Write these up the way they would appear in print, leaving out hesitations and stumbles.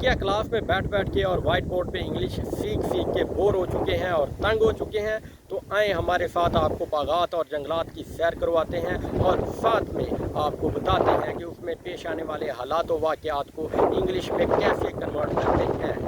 देखिए क्लास में बैठ बैठ के और वाइट बोर्ड पे इंग्लिश सीख सीख के बोर हो चुके हैं और तंग हो चुके हैं। तो आए हमारे साथ आपको बागात और जंगलात की सैर करवाते हैं और साथ में आपको बताते हैं कि उसमें पेश आने वाले हालात व वाक़यात को इंग्लिश में कैसे कन्वर्ट करते हैं।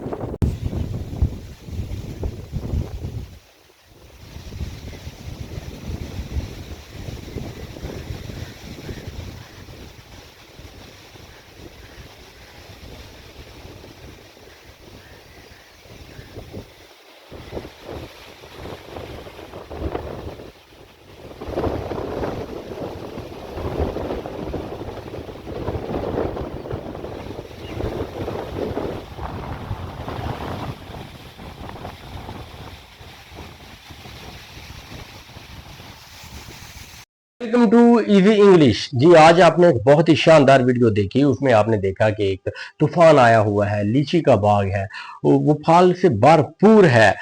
वेलकम टू इजी इंग्लिश जी। आज आपने एक बहुत ही शानदार वीडियो देखी। उसमें आपने देखा कि एक तूफान आया हुआ है, लीची का बाग है, वो फल से भरपूर है।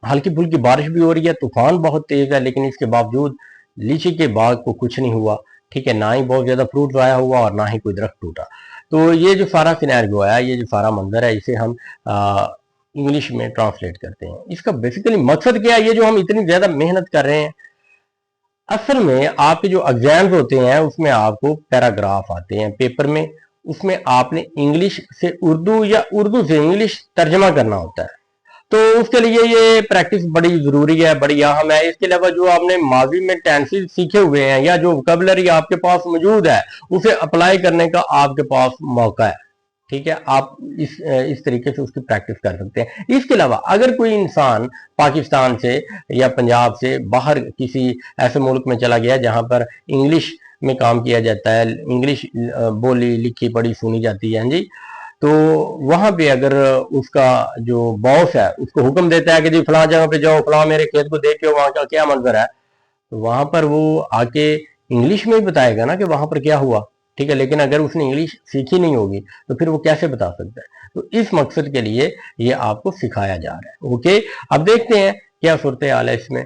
हल्की फुल्की बारिश भी हो रही है, तूफान बहुत तेज है, लेकिन इसके बावजूद लीची के बाग को कुछ नहीं हुआ। ठीक है, ना ही बहुत ज्यादा फ्रूट आया हुआ और ना ही कोई दरख्त टूटा। तो ये जो सारा सिनेरियो है, ये जो सारा मंजर है, इसे हम इंग्लिश में ट्रांसलेट करते हैं। इसका बेसिकली मकसद क्या है? ये जो हम इतनी ज्यादा मेहनत कर रहे हैं, असल में आपके जो एग्जाम्स होते हैं उसमें आपको पैराग्राफ आते हैं पेपर में, उसमें आपने इंग्लिश से उर्दू या उर्दू से इंग्लिश तर्जमा करना होता है। तो उसके लिए ये प्रैक्टिस बड़ी जरूरी है, बड़ी अहम है। इसके अलावा जो आपने माजी में टेंसेस सीखे हुए हैं या जो वोकैबुलरी आपके पास मौजूद है, उसे अप्लाई करने का आपके पास मौका है। ठीक है, आप इस तरीके से उसकी प्रैक्टिस कर सकते हैं। इसके अलावा अगर कोई इंसान पाकिस्तान से या पंजाब से बाहर किसी ऐसे मुल्क में चला गया जहां पर इंग्लिश में काम किया जाता है, इंग्लिश बोली लिखी पढ़ी सुनी जाती है जी, तो वहां पे अगर उसका जो बॉस है उसको हुक्म देता है कि जी फलां जगह पे जाओ, फलां मेरे खेत को देख के वहां का क्या मंजर है, तो वहां पर वो आके इंग्लिश में ही बताएगा ना कि वहां पर क्या हुआ। ठीक है, लेकिन अगर उसने इंग्लिश सीखी नहीं होगी तो फिर वो कैसे बता सकता है? तो इस मकसद के लिए ये आपको सिखाया जा रहा है। ओके, अब देखते हैं क्या सूरत हाल है इसमें।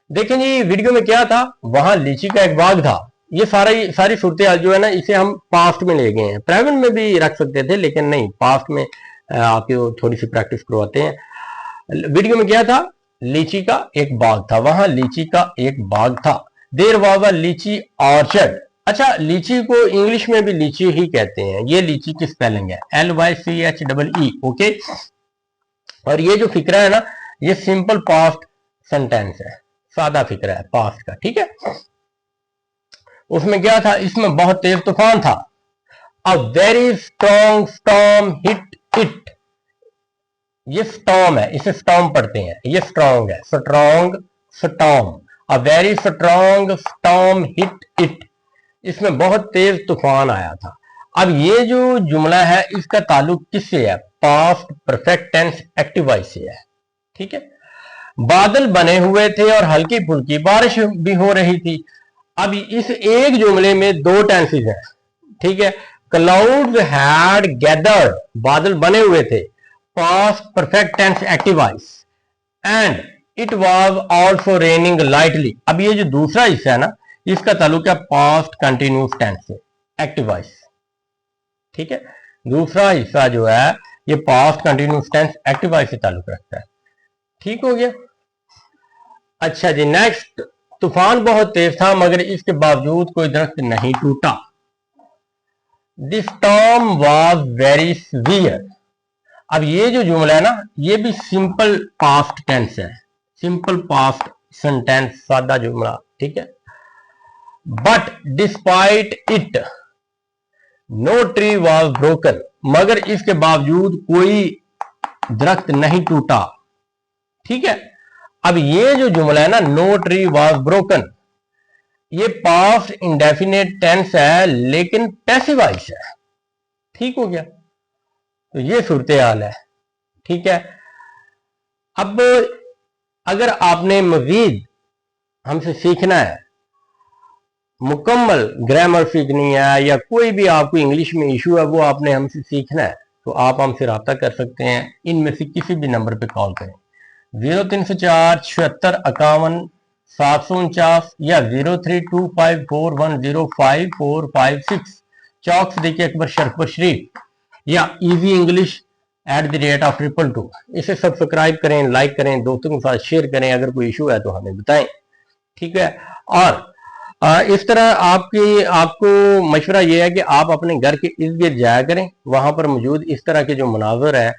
देखें जी, वीडियो में क्या था, वहां लीची का एक बाग था। ये सारी सूरत हाल जो है ना, इसे हम पास्ट में ले गए हैं। प्रेजेंट में भी रख सकते थे, लेकिन नहीं, पास्ट में आपको थोड़ी सी प्रैक्टिस करवाते हैं। वीडियो में क्या था, लीची का एक बाग था। वहां लीची का एक बाग था। देर वाज अ लीची ऑर्चर्ड। अच्छा, लीची को इंग्लिश में भी लीची ही कहते हैं। ये लीची की स्पेलिंग है LYCHEE। ओके, और ये जो फिक्रा है ना, ये सिंपल पास्ट सेंटेंस है, सादा फिक्रा है पास्ट का। ठीक है, उसमें क्या था, इसमें बहुत तेज तूफान था। A very strong storm hit it. ये स्टॉर्म है, इसे स्टॉर्म पढ़ते हैं, ये स्ट्रॉन्ग है, strong storm. A very strong storm hit it. इसमें बहुत तेज तूफान आया था। अब ये जो जुमला है इसका ताल्लुक किससे है? Past perfect tense active voice से है। ठीक है, बादल बने हुए थे और हल्की फुल्की बारिश भी हो रही थी। अब इस एक जुमले में दो टेंसेस हैं। ठीक है, क्लाउड्स हैड गैदर्ड, बादल बने हुए थे, past perfect tense active voice, and it was also raining lightly. अब ये जो दूसरा हिस्सा है ना, इसका ताल्लुक है पास्ट कंटिन्यूस टेंस से एक्टिव वॉइस। ठीक है, दूसरा हिस्सा जो है ये past continuous tense active voice से ताल्लुक रखता है। ठीक हो गया। अच्छा जी, नेक्स्ट, तूफान बहुत तेज था मगर इसके बावजूद कोई दरख्त नहीं टूटा। The storm was very severe. अब ये जो जुमला है ना, ये भी सिंपल पास्ट टेंस है, सिंपल पास्ट सेंटेंस, सादा जुमला। ठीक है, but despite it no tree was broken. मगर इसके बावजूद कोई दरख्त नहीं टूटा। ठीक है, अब ये जो जुमला है ना, नो ट्री वाज ब्रोकन, ये पास्ट इंडेफिनेट टेंस है लेकिन पैसिव वॉइस है। ठीक हो गया, तो ये सूरत हाल है। ठीक है, अब अगर आपने मजीद हमसे सीखना है, मुकम्मल ग्रामर सीखनी है, या कोई भी आपको इंग्लिश में इशू है वो आपने हमसे सीखना है, तो आप हमसे रब्ता कर सकते हैं। इनमें से किसी भी नंबर पे कॉल करें, 0304 76 51 749 या 03254105 456। चौक सदीक अकबर शरफ शरीफ, या easyenglish@222। इसे सब्सक्राइब करें, लाइक करें, दोस्तों के साथ शेयर करें। अगर कोई इशू है तो हमें बताएं, ठीक है। और इस तरह आपको मशवरा ये है कि आप अपने घर के इर्द गिर्द जाया करें, वहां पर मौजूद इस तरह के जो मुनाज़र है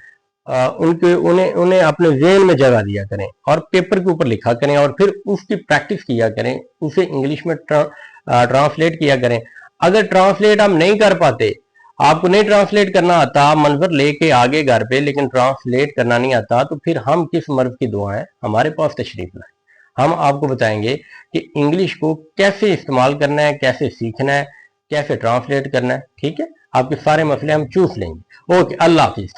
उन्हें अपने ज़हन में जगह दिया करें और पेपर के ऊपर लिखा करें और फिर उसकी प्रैक्टिस किया करें, उसे इंग्लिश में ट्रांसलेट किया करें। अगर ट्रांसलेट हम नहीं कर पाते, आपको नहीं ट्रांसलेट करना आता, आप मंजर लेके आगे घर पे लेकिन ट्रांसलेट करना नहीं आता, तो फिर हम किस मर्द की दुआएं हमारे पास तशरीफ लाएं। हम आपको बताएंगे कि इंग्लिश को कैसे इस्तेमाल करना है, कैसे सीखना है, कैसे ट्रांसलेट करना है, ठीक है। आपके सारे मसले हम चूस लेंगे। ओके, अल्लाह हाफिज।